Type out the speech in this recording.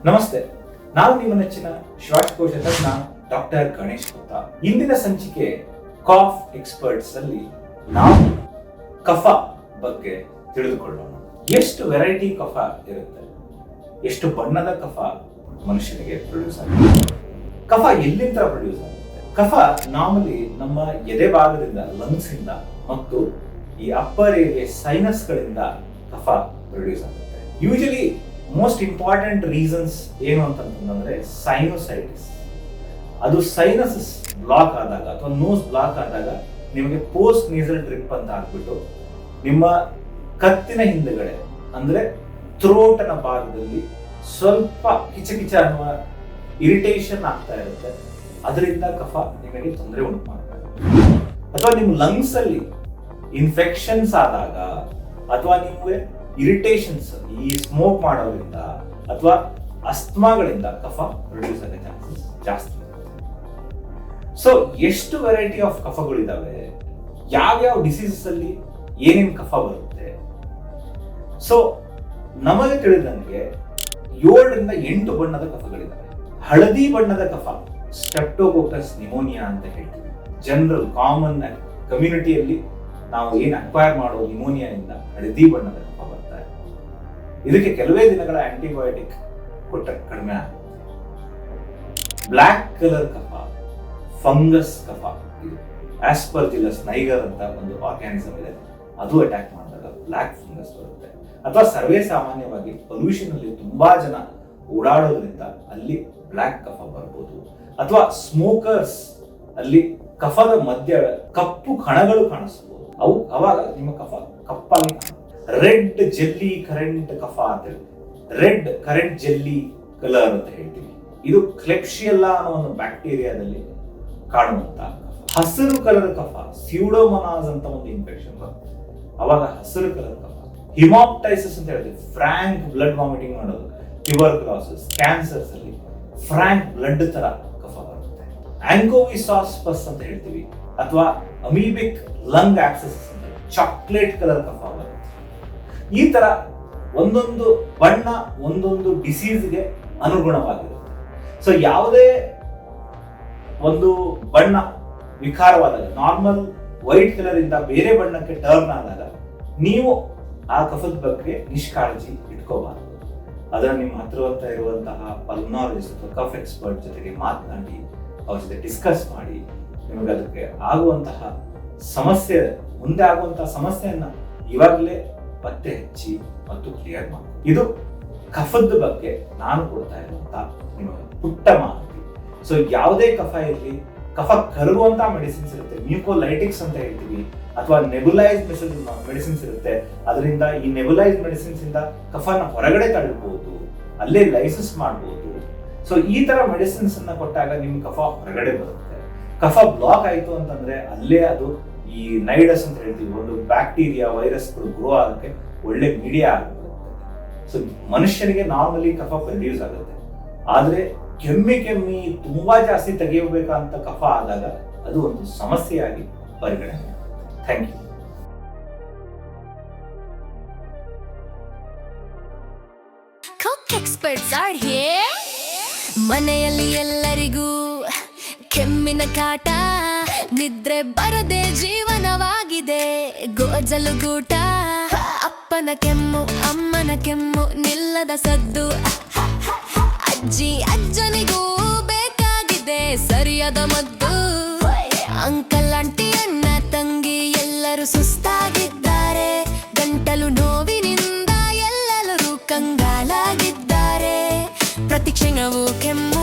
ನಮಸ್ತೆ, ನಾವು ನಿಮ್ಮ ನೆಚ್ಚಿನ ಶ್ವಾಸಕೋಶ ತಜ್ಞ ಡಾಕ್ಟರ್ ಗಣೇಶ್ ಗುಪ್ತಾ. ಇಂದಿನ ಸಂಚಿಕೆ ಕಾಫ್ ಎಕ್ಸ್ಪರ್ಟ್ಸ್ ಅಲ್ಲಿ ನಾವು ಕಫ ಬಗ್ಗೆ ತಿಳಿದುಕೊಳ್ಳೋಣ. ಎಷ್ಟು ವೆರೈಟಿ ಕಫ ಇರುತ್ತೆ, ಎಷ್ಟು ಬಣ್ಣದ ಕಫ ಮನುಷ್ಯನಿಗೆ ಪ್ರೊಡ್ಯೂಸ್ ಆಗುತ್ತೆ, ಕಫ ಎಲ್ಲಿಂದ ಪ್ರೊಡ್ಯೂಸ್ ಆಗುತ್ತೆ. ಕಫ ನಾರ್ಮಲಿ ನಮ್ಮ ಎದೆ ಭಾಗದಿಂದ, ಲಂಗ್ಸ್ ಇಂದ ಮತ್ತು ಈ ಅಪ್ಪರ್ ಏರಿಯಾ ಸೈನಸ್ ಗಳಿಂದ ಕಫ ಪ್ರೊಡ್ಯೂಸ್ ಆಗುತ್ತೆ. ಯೂಶಲಿ ಮೋಸ್ಟ್ ಇಂಪಾರ್ಟೆಂಟ್ ರೀಸನ್ಸ್ ಏನು ಅಂತಂದ್ರೆ ಸೈನೋಸೈಟಿಸ್. ಅದು ಸೈನಸಸ್ ಬ್ಲಾಕ್ ಆದಾಗ ಅಥವಾ ನೋಸ್ ಬ್ಲಾಕ್ ಆದಾಗ ನಿಮಗೆ ಪೋಸ್ಟ್ ನೇಸಲ್ ಡ್ರಿಪ್ ಅಂತ ಆಗ್ಬಿಟ್ಟು ನಿಮ್ಮ ಕತ್ತಿನ ಹಿಂದೆಗಡೆ ಅಂದ್ರೆ ಥ್ರೋಟ್ನ ಭಾಗದಲ್ಲಿ ಸ್ವಲ್ಪ ಕಿಚಕಿಚ ಅನ್ನುವ ಇರಿಟೇಷನ್ ಆಗ್ತಾ ಇರುತ್ತೆ. ಅದರಿಂದ ಕಫ ನಿಮಗೆ ತೊಂದರೆ ಉಂಟು ಮಾಡ್ತಾ ಇರುತ್ತೆ. ಅಥವಾ ನಿಮ್ಮ ಲಂಗ್ಸ್ ಅಲ್ಲಿ ಇನ್ಫೆಕ್ಷನ್ಸ್ ಆದಾಗ ಅಥವಾ ನಿಮಗೆ ಇರಿಟೇಷನ್ಸ್ ಈ ಸ್ಮೋಕ್ ಮಾಡೋದ್ರಿಂದ ಅಥವಾ ಅಸ್ತಮಾಗಳಿಂದ ಕಫ ಪ್ರೊಡ್ಯೂಸ್ ಆಗೋ ಚಾನ್ಸಸ್ ಜಾಸ್ತಿ. ಸೊ ಎಷ್ಟು ವೆರೈಟಿ ಆಫ್ ಕಫಗಳಿದಾವೆ, ಯಾವ್ಯಾವ ಡಿಸೀಸಸ್ ಅಲ್ಲಿ ಏನೇನು ಕಫ ಬರುತ್ತೆ. ಸೊ ನಮಗೆ ತಿಳಿದಂಗೆ 7 ಬಣ್ಣದ ಕಫಗಳಿದಾವೆ. ಹಳದಿ ಬಣ್ಣದ ಕಫ ಸ್ಟ್ರೆಪ್ಟೋಕೋಕಸ್ ನಿಮೋನಿಯಾ ಅಂತ ಹೇಳ್ತೀವಿ. ಜನರಲ್ ಕಾಮನ್ ಕಮ್ಯುನಿಟಿಯಲ್ಲಿ ನಾವು ಏನ್ ಅಕ್ವೈರ್ ಮಾಡೋ ನಿಮೋನಿಯಾದಿಂದ ಹಳದಿ ಬಣ್ಣದ ಕಫ ಬರ್ತಾ ಇದೆ. ಇದಕ್ಕೆ ಕೆಲವೇ ದಿನಗಳ ಆಂಟಿಬಯೋಟಿಕ್ ಕೊಟ್ಟರೆ ಕಡಿಮೆ ಆಗುತ್ತೆ. ಬ್ಲ್ಯಾಕ್ ಕಲರ್ ಕಫ ಫಂಗಸ್ ಕಫ. ಇದು ಆಸ್ಪರ್ಜಿಲಸ್ ನೈಗರ್ ಅಂತ ಒಂದು ಆರ್ಗ್ಯಾನಿಸಮ್ ಇದೆ, ಅದು ಅಟ್ಯಾಕ್ ಮಾಡಿದಾಗ ಬ್ಲ್ಯಾಕ್ ಫಂಗಸ್ ಬರುತ್ತೆ. ಅಥವಾ ಸರ್ವೇ ಸಾಮಾನ್ಯವಾಗಿ ಪೊಲ್ಯೂಷನ್ ಅಲ್ಲಿ ತುಂಬಾ ಜನ ಓಡಾಡೋದ್ರಿಂದ ಅಲ್ಲಿ ಬ್ಲ್ಯಾಕ್ ಕಫ ಬರ್ಬೋದು. ಅಥವಾ ಸ್ಮೋಕರ್ಸ್ ಅಲ್ಲಿ ಕಫದ ಮಧ್ಯ ಕಪ್ಪು ಕಣಗಳು ಕಾಣಿಸ್ಬೋದು. ಅವು ಅವಾಗ ನಿಮ್ಮ ಕಫ ಕಪ್ಪಾಗಿ ರೆಡ್ ಜೆಲ್ಲಿ ಕರೆಂಟ್ ಕಫ ಅಂತ ಹೇಳಿ, ರೆಡ್ ಕರೆಂಟ್ ಜೆಲ್ಲಿ ಕಲರ್ ಅಂತ ಹೇಳ್ತೀವಿ. ಇದು ಕ್ಲೆಪ್ಶಿಯಲ್ಲಾ ಅನ್ನೋ ಒಂದು ಬ್ಯಾಕ್ಟೀರಿಯಾದಲ್ಲಿ ಕಾಣುವಂತ ಹಸಿರು ಕಲರ್ ಕಫ, ಸ್ಯೂಡೋಮೊನಾಸ್ ಅಂತ ಒಂದು ಇನ್ಫೆಕ್ಷನ್ ಬರುತ್ತೆ, ಅವಾಗ ಹಸಿರು ಕಲರ್ ಕಫ. ಹಿಮಾಪ್ಟೈಸಿಸ್ ಅಂತ ಹೇಳ್ತೀವಿ, ಫ್ರಾಂಕ್ ಬ್ಲಡ್ ವಾಮಿಟಿಂಗ್ ಮಾಡೋದು. ಟ್ಯೂಬರ್ಕ್ಯುಲೋಸಿಸ್, ಕ್ಯಾನ್ಸರ್ಸ್ ಅಲ್ಲಿ ಫ್ರಾಂಕ್ ಬ್ಲಡ್ ತರ ಕಫ ಬರುತ್ತೆ. ಆಂಕೋವಿಸಾಸ್ಪಸ್ ಅಂತ ಹೇಳ್ತೀವಿ, ಅಥವಾ ಅಮೀಬಿಕ್ ಲಂಗ್ ಆಕ್ಸೆಸ್ ಅಂತ ಚಾಕ್ಲೇಟ್ ಕಲರ್ ಕಫ ಬರುತ್ತೆ. ಈ ತರ ಒಂದೊಂದು ಬಣ್ಣ ಒಂದೊಂದು ಡಿಸೀಸ್ಗೆ ಅನುಗುಣವಾಗಿರುತ್ತೆ. ಸೊ ಯಾವುದೇ ಒಂದು ಬಣ್ಣ ವಿಕಾರವಾದಾಗ, ನಾರ್ಮಲ್ ವೈಟ್ ಕಲರ್ ಇಂದ ಬೇರೆ ಬಣ್ಣಕ್ಕೆ ಟರ್ನ್ ಆದಾಗ ನೀವು ಆ ಕಫದ ಬಗ್ಗೆ ನಿಷ್ಕಾಳಜಿ ಇಟ್ಕೋಬಾರದು. ಅದನ್ನ ನಿಮ್ಮ ಹತ್ತಿರ ಇರುವಂತಹ ಪಲ್ಮನಾಲಜಿಸ್ಟ್ ಅಥವಾ ಕಫ್ ಎಕ್ಸ್ಪರ್ಟ್ ಜೊತೆಗೆ ಮಾತನಾಡಿ ಅವ್ರ ಜೊತೆ ಡಿಸ್ಕಸ್ ಮಾಡಿ ನಿಮಗೆ ಅದಕ್ಕೆ ಆಗುವಂತಹ ಸಮಸ್ಯೆ, ಮುಂದೆ ಆಗುವಂತಹ ಸಮಸ್ಯೆಯನ್ನ ಇವಾಗಲೇ ಪತ್ತೆ ಹಚ್ಚಿ ಮತ್ತು ಕ್ಲಿಯರ್ ಮಾಡಿ. ಇದು ಕಫದ ಬಗ್ಗೆ ನಾನು ಕೊಡ್ತಾ ಇರುವಂತಹ ನಿಮಗೆ ಪುಟ್ಟ ಮಾಹಿತಿ. ಸೊ ಯಾವುದೇ ಕಫ ಇರಲಿ, ಕಫ ಕರಗುವಂತ ಮೆಡಿಸಿನ್ಸ್ ಇರುತ್ತೆ, ಮ್ಯೂಕೋಲೈಟಿಕ್ಸ್ ಅಂತ ಹೇಳ್ತೀವಿ, ಅಥವಾ ನೆಬುಲೈಸ್ ಮೆಡಿಸಿನ್ಸ್ ಇರುತ್ತೆ. ಅದರಿಂದ ಈ ನೆಬುಲೈಸ್ ಮೆಡಿಸಿನ್ಸ್ ಇಂದ ಕಫನ ಹೊರಗಡೆ ತಳ್ಳಬಹುದು, ಅಲ್ಲೇ ಲೈಸಸ್ ಮಾಡಬಹುದು. ಸೊ ಈ ತರ ಮೆಡಿಸಿನ್ಸ್ ಅನ್ನ ಕೊಟ್ಟಾಗ ನಿಮ್ ಕಫ ಹೊರಗಡೆ ಬರುತ್ತೆ. ಕಫ ಬ್ಲಾಕ್ ಆಯ್ತು ಅಂತಂದ್ರೆ ಅಲ್ಲೇ ಅದು ಈ ನೈಡಸ್ ಅಂತ ಹೇಳ್ತೀವಿ, ಒಂದು ಬ್ಯಾಕ್ಟೀರಿಯಾ ವೈರಸ್ಗಳು ಗ್ರೋ ಆಗಕ್ಕೆ ಒಳ್ಳೆ ಮೀಡಿಯಾ ಆಗುತ್ತೆ. ಸೊ ಮನುಷ್ಯನಿಗೆ ನಾರ್ಮಲಿ ಕಫ ಪ್ರೊಡ್ಯೂಸ್ ಆಗುತ್ತೆ, ಆದ್ರೆ ಕೆಮ್ಮಿ ತುಂಬಾ ಜಾಸ್ತಿ ತೆಗೆಯಬೇಕಂತ ಕಫ ಆದಾಗ ಅದು ಒಂದು ಸಮಸ್ಯೆಯಾಗಿ ಪರಿಗಣನೆ. Thank you. Experts are here. ಮನೆಯಲ್ಲಿ ಎಲ್ಲರಿಗೂ ಕೆಮ್ಮಿನ ಕಾಟ, ನಿದ್ರೆ ಬರದೆ ಜೀವನವಾಗಿದೆ, ಗೋಜಲು ಗೂಟ. ಅಪ್ಪನ ಕೆಮ್ಮು ಅಮ್ಮನ ಕೆಮ್ಮು ನಿಲ್ಲದ ಸದ್ದು, ಅಜ್ಜಿ ಅಜ್ಜನಿಗೂ ಬೇಕಾಗಿದೆ ಸರಿಯಾದ ಮದ್ದು. ಅಂಕಲ್ ಆಂಟಿ ಅಣ್ಣ ತಂಗಿ ಎಲ್ಲರೂ ಸುಸ್ತಾಗಿದ್ದಾರೆ, ಗಂಟಲು ನೋವಿನಿಂದ ಎಲ್ಲರೂ ಕಂಗಾಲಾಗಿದ್ದಾರೆ. ಪ್ರತಿ ಕ್ಷಣವೂ ಕೆಮ್ಮು